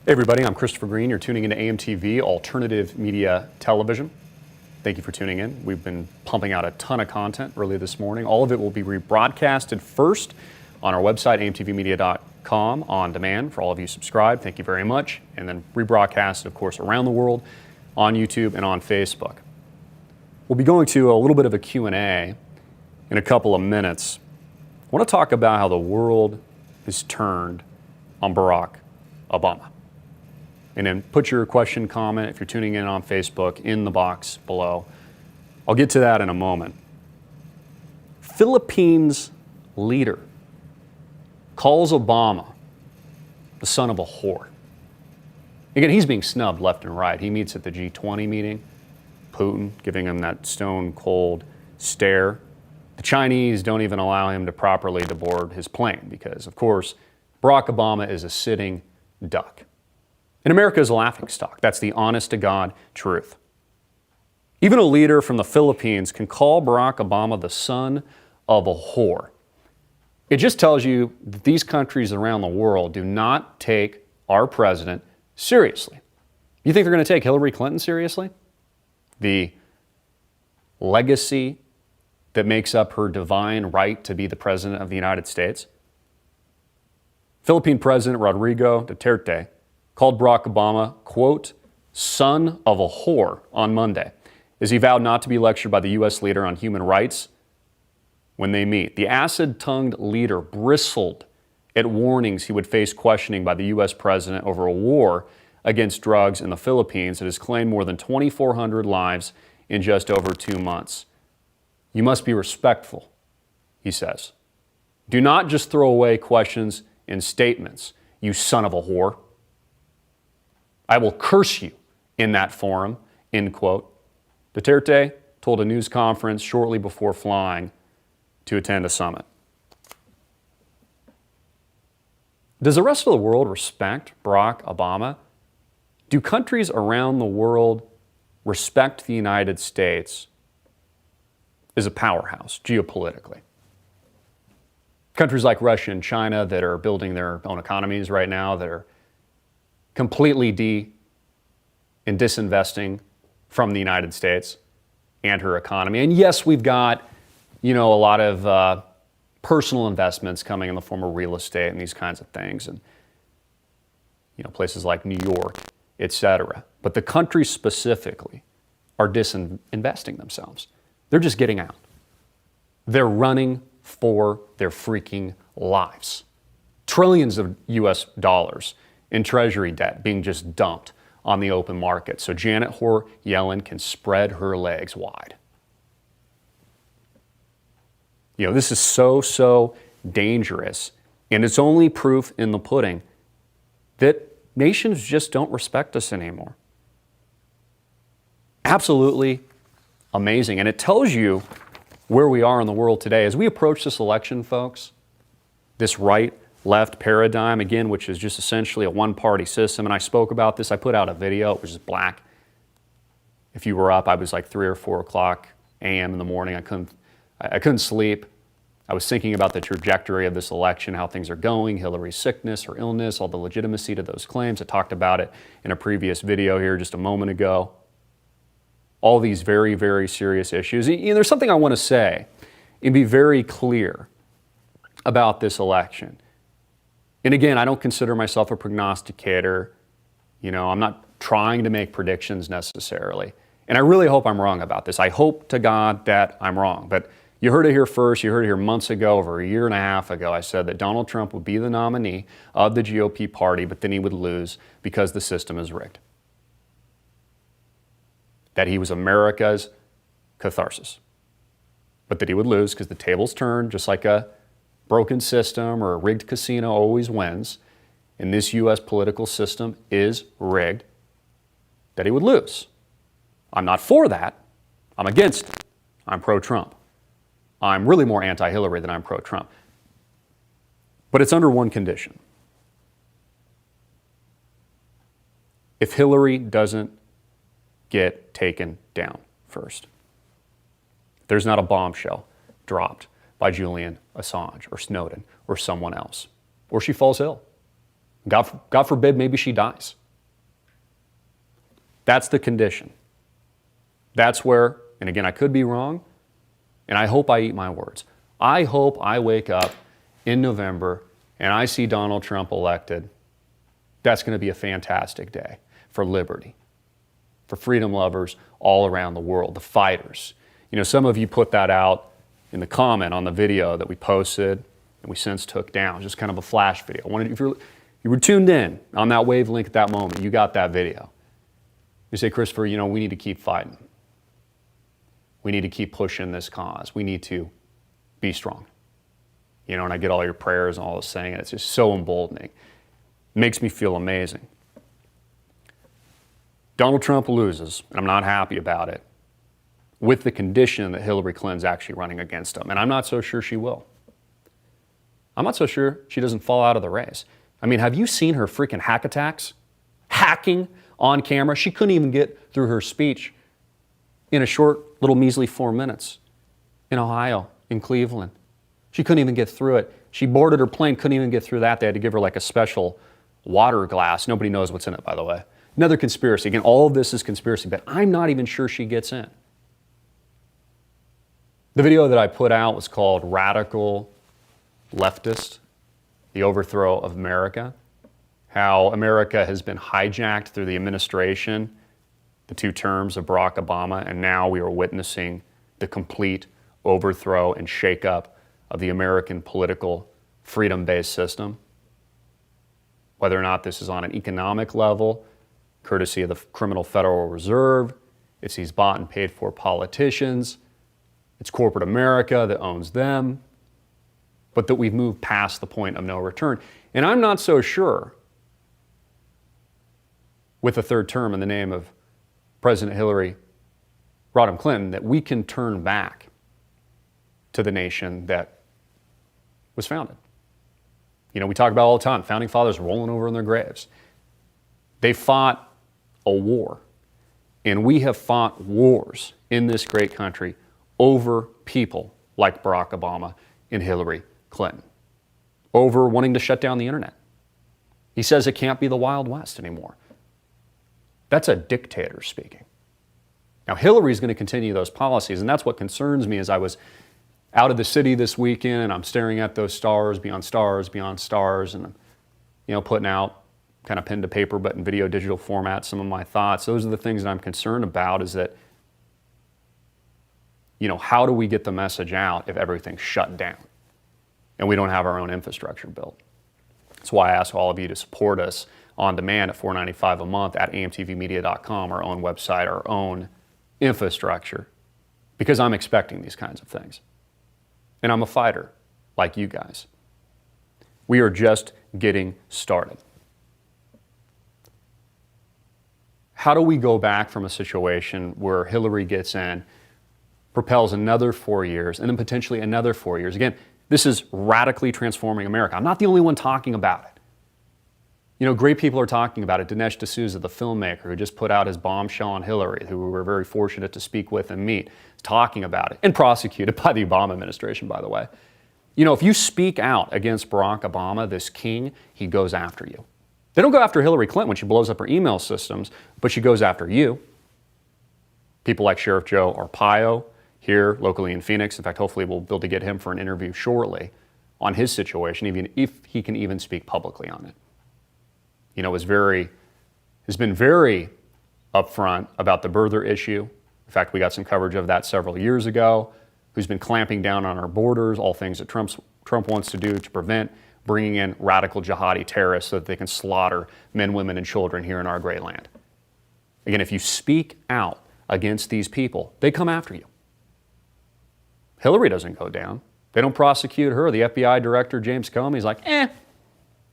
Hey everybody, I'm Christopher Green. You're tuning into AMTV, Alternative Media Television. Thank you for tuning in. We've been pumping out a ton of content early this morning. All of it will be rebroadcasted first on our website, amtvmedia.com, on demand for all of you subscribed. Thank you very much. And then rebroadcasted, of course, around the world on YouTube and on Facebook. We'll be going to a little bit of a Q&A in a couple of minutes. I want to talk about how the world is turned on Barack Obama. And then put your question, comment, if you're tuning in on Facebook, in the box below. I'll get to that in a moment. Philippines leader calls Obama the son of a whore. Again, he's being snubbed left and right. He meets at the G20 meeting, Putin giving him that stone cold stare. The Chinese don't even allow him to properly board his plane because, of course, Barack Obama is a sitting duck. And America is a laughingstock. That's the honest-to-God truth. Even a leader from the Philippines can call Barack Obama the son of a whore. It just tells you that these countries around the world do not take our president seriously. You think they're going to take Hillary Clinton seriously? The legacy that makes up her divine right to be the president of the United States? Philippine President Rodrigo Duterte called Barack Obama, quote, son of a whore on Monday, as he vowed not to be lectured by the U.S. leader on human rights when they meet. The acid-tongued leader bristled at warnings he would face questioning by the U.S. president over a war against drugs in the Philippines that has claimed more than 2,400 lives in just over 2 months. You must be respectful, he says. Do not just throw away questions and statements, you son of a whore. I will curse you in that forum, end quote. Duterte told a news conference shortly before flying to attend a summit. Does the rest of the world respect Barack Obama? Do countries around the world respect the United States as a powerhouse geopolitically? Countries like Russia and China that are building their own economies right now, that are completely disinvesting from the United States and her economy. And yes, we've got, a lot of personal investments coming in the form of real estate and these kinds of things, and places like New York, etc. But the countries specifically are disinvesting themselves. They're just getting out. They're running for their freaking lives. Trillions of US dollars in treasury debt being just dumped on the open market so Janet Yellen can spread her legs wide. This is so dangerous, and it's only proof in the pudding that nations just don't respect us anymore. Absolutely amazing, and it tells you where we are in the world today. As we approach this election, folks, this right-left paradigm, again, which is just essentially a one-party system, and I spoke about this. I put out a video. It was just black. If you were up, I was like 3 or 4 o'clock a.m. in the morning. I couldn't sleep. I was thinking about the trajectory of this election, how things are going, Hillary's sickness or illness, all the legitimacy to those claims. I talked about it in a previous video here just a moment ago. All these very, very serious issues. There's something I want to say and be very clear about this election. And again, I don't consider myself a prognosticator. I'm not trying to make predictions necessarily. And I really hope I'm wrong about this. I hope to God that I'm wrong. But you heard it here first. You heard it here months ago, over a year and a half ago. I said that Donald Trump would be the nominee of the GOP party, but then he would lose because the system is rigged. That he was America's catharsis, but that he would lose because the tables turn, just like a broken system or a rigged casino always wins, and this U.S. political system is rigged, that he would lose. I'm not for that. I'm against it. I'm pro-Trump. I'm really more anti-Hillary than I'm pro-Trump. But it's under one condition. If Hillary doesn't get taken down first. There's not a bombshell dropped by Julian Assange or Snowden or someone else. Or she falls ill. God forbid, maybe she dies. That's the condition. That's where, and again, I could be wrong, and I hope I eat my words. I hope I wake up in November and I see Donald Trump elected. That's going to be a fantastic day for liberty, for freedom lovers all around the world, the fighters. You know, some of you put that out in the comment on the video that we posted and we since took down, just kind of a flash video. If you were tuned in on that wavelength at that moment, you got that video. You say, Christopher, you know, we need to keep fighting. We need to keep pushing this cause. We need to be strong. You know, and I get all your prayers and all this saying, and it's just so emboldening. It makes me feel amazing. Donald Trump loses, and I'm not happy about it, with the condition that Hillary Clinton's actually running against him. And I'm not so sure she will. I'm not so sure she doesn't fall out of the race. I mean, have you seen her freaking hack attacks? Hacking on camera. She couldn't even get through her speech in a short little measly 4 minutes in Ohio, in Cleveland. She couldn't even get through it. She boarded her plane, couldn't even get through that. They had to give her like a special water glass. Nobody knows what's in it, by the way. Another conspiracy. Again, all of this is conspiracy, but I'm not even sure she gets in. The video that I put out was called Radical Leftist, the Overthrow of America. How America has been hijacked through the administration, the 2 terms of Barack Obama, and now we are witnessing the complete overthrow and shakeup of the American political freedom-based system. Whether or not this is on an economic level, courtesy of the criminal Federal Reserve, it's these bought and paid for politicians, it's corporate America that owns them, but that we've moved past the point of no return. And I'm not so sure with a 3rd term in the name of President Hillary Rodham Clinton that we can turn back to the nation that was founded. You know, we talk about all the time, founding fathers rolling over in their graves. They fought a war, and we have fought wars in this great country over people like Barack Obama and Hillary Clinton, over wanting to shut down the internet. He says it can't be the Wild West anymore. That's a dictator speaking. Now, Hillary's going to continue those policies, and that's what concerns me. As I was out of the city this weekend, and I'm staring at those stars beyond stars beyond stars, and I'm, you know, putting out kind of pen to paper, but in video digital format, some of my thoughts. Those are the things that I'm concerned about, is that, you know, how do we get the message out if everything's shut down and we don't have our own infrastructure built? That's why I ask all of you to support us on demand at $4.95 a month at amtvmedia.com, our own website, our own infrastructure, because I'm expecting these kinds of things. And I'm a fighter like you guys. We are just getting started. How do we go back from a situation where Hillary gets in, propels another 4 years, and then potentially another 4 years? Again, this is radically transforming America. I'm not the only one talking about it. You know, great people are talking about it. Dinesh D'Souza, the filmmaker who just put out his bombshell on Hillary, who we were very fortunate to speak with and meet, is talking about it, and prosecuted by the Obama administration, by the way. You know, if you speak out against Barack Obama, this king, he goes after you. They don't go after Hillary Clinton when she blows up her email systems, but she goes after you. People like Sheriff Joe Arpaio here locally in Phoenix. In fact, hopefully we'll be able to get him for an interview shortly on his situation, even if he can even speak publicly on it. You know, has been very upfront about the birther issue. In fact, we got some coverage of that several years ago, who's been clamping down on our borders, all things that Trump wants to do to prevent bringing in radical jihadi terrorists so that they can slaughter men, women, and children here in our great land. Again, if you speak out against these people, they come after you. Hillary doesn't go down. They don't prosecute her. The FBI director, James Comey's like,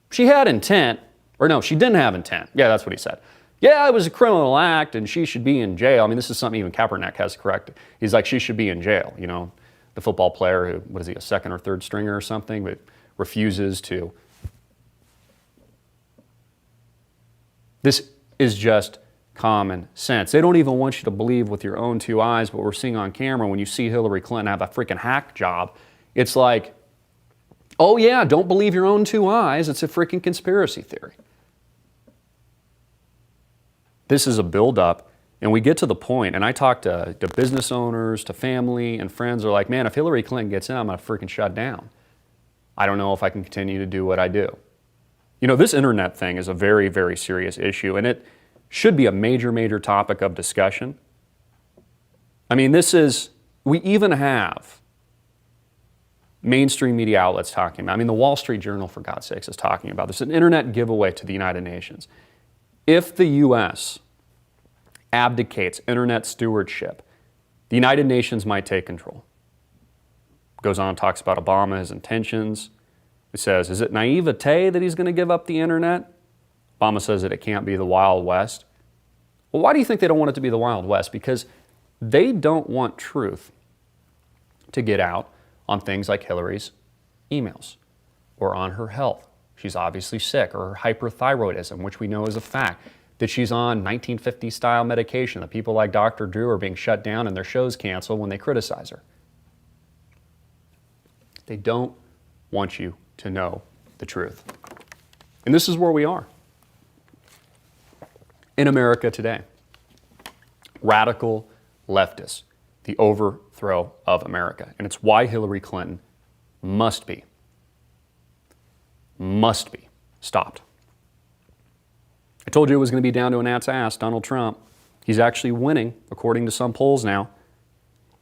she had intent. Or no, she didn't have intent. Yeah, that's what he said. Yeah, it was a criminal act and she should be in jail. I mean, this is something even Kaepernick has corrected. He's like, she should be in jail. You know, the football player who, what is he, a 2nd or 3rd stringer or something, but refuses to. This is just common sense. They don't even want you to believe with your own 2 eyes what we're seeing on camera when you see Hillary Clinton have a freaking hack job. It's like, oh yeah, don't believe your own 2 eyes. It's a freaking conspiracy theory. This is a buildup, and we get to the point, and I talk to business owners, to family and friends, are like, man, if Hillary Clinton gets in, I'm going to freaking shut down. I don't know if I can continue to do what I do. You know, this internet thing is a very, very serious issue, and it should be a major, major topic of discussion. I mean, we even have mainstream media outlets talking about, I mean, the Wall Street Journal, for God's sakes, is talking about this, an internet giveaway to the United Nations. If the U.S. abdicates internet stewardship, the United Nations might take control. Goes on, talks about Obama, his intentions. He says, is it naivete that he's going to give up the internet? Obama says that it can't be the Wild West. Well, why do you think they don't want it to be the Wild West? Because they don't want truth to get out on things like Hillary's emails or on her health. She's obviously sick, or her hyperthyroidism, which we know is a fact, that she's on 1950s-style medication, that people like Dr. Drew are being shut down and their shows canceled when they criticize her. They don't want you to know the truth. And this is where we are in America today. Radical leftists, the overthrow of America. And it's why Hillary Clinton must be stopped. I told you it was going to be down to a gnat's ass, Donald Trump. He's actually winning, according to some polls now.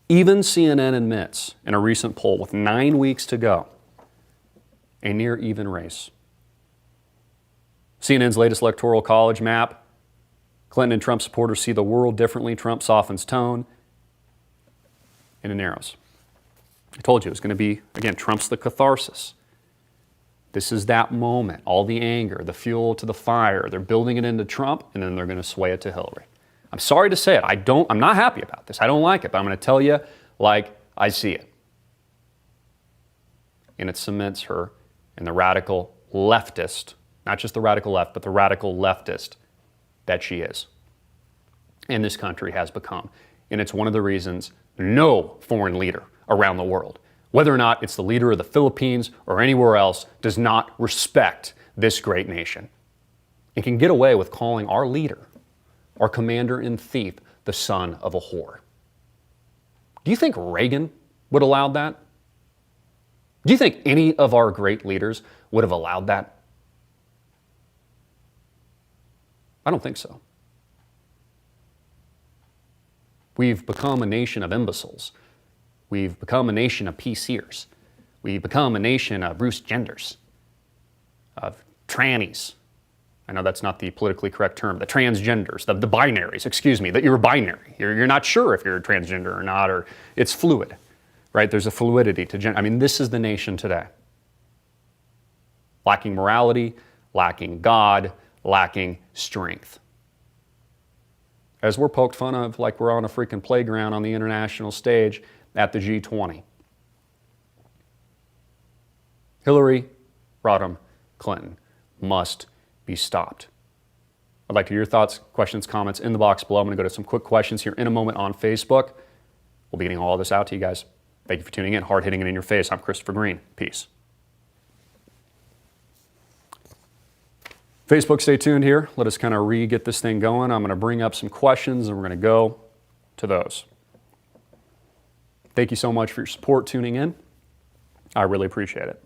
Even CNN admits in a recent poll with 9 weeks to go, a near even race. CNN's latest electoral college map, Clinton and Trump supporters see the world differently. Trump softens tone, and it narrows. I told you it was going to be, again, Trump's the catharsis. This is that moment, all the anger, the fuel to the fire. They're building it into Trump, and then they're going to sway it to Hillary. I'm sorry to say it. I'm not happy about this. I don't like it, but I'm going to tell you like I see it. And it cements her in the radical leftist, not just the radical left, but the radical leftist that she is. And this country has become. And it's one of the reasons no foreign leader around the world, whether or not it's the leader of the Philippines or anywhere else, does not respect this great nation. And can get away with calling our leader, our commander-in-chief, the son of a whore. Do you think Reagan would have allowed that? Do you think any of our great leaders would have allowed that? I don't think so. We've become a nation of imbeciles. We've become a nation of PCers. We've become a nation of Bruce Genders, of trannies. I know that's not the politically correct term, the transgenders, the binaries, excuse me, that you're binary. You're not sure if you're transgender or not, or it's fluid, right? There's a fluidity to gender. I mean, this is the nation today. Lacking morality, lacking God, lacking strength. As we're poked fun of like we're on a freaking playground on the international stage at the G20. Hillary Rodham Clinton must be stopped. I'd like to hear your thoughts, questions, comments in the box below. I'm going to go to some quick questions here in a moment on Facebook. We'll be getting all this out to you guys. Thank you for tuning in. Hard hitting it in your face. I'm Christopher Green. Peace. Facebook, stay tuned here. Let us kind of get this thing going. I'm going to bring up some questions and we're going to go to those. Thank you so much for your support tuning in. I really appreciate it.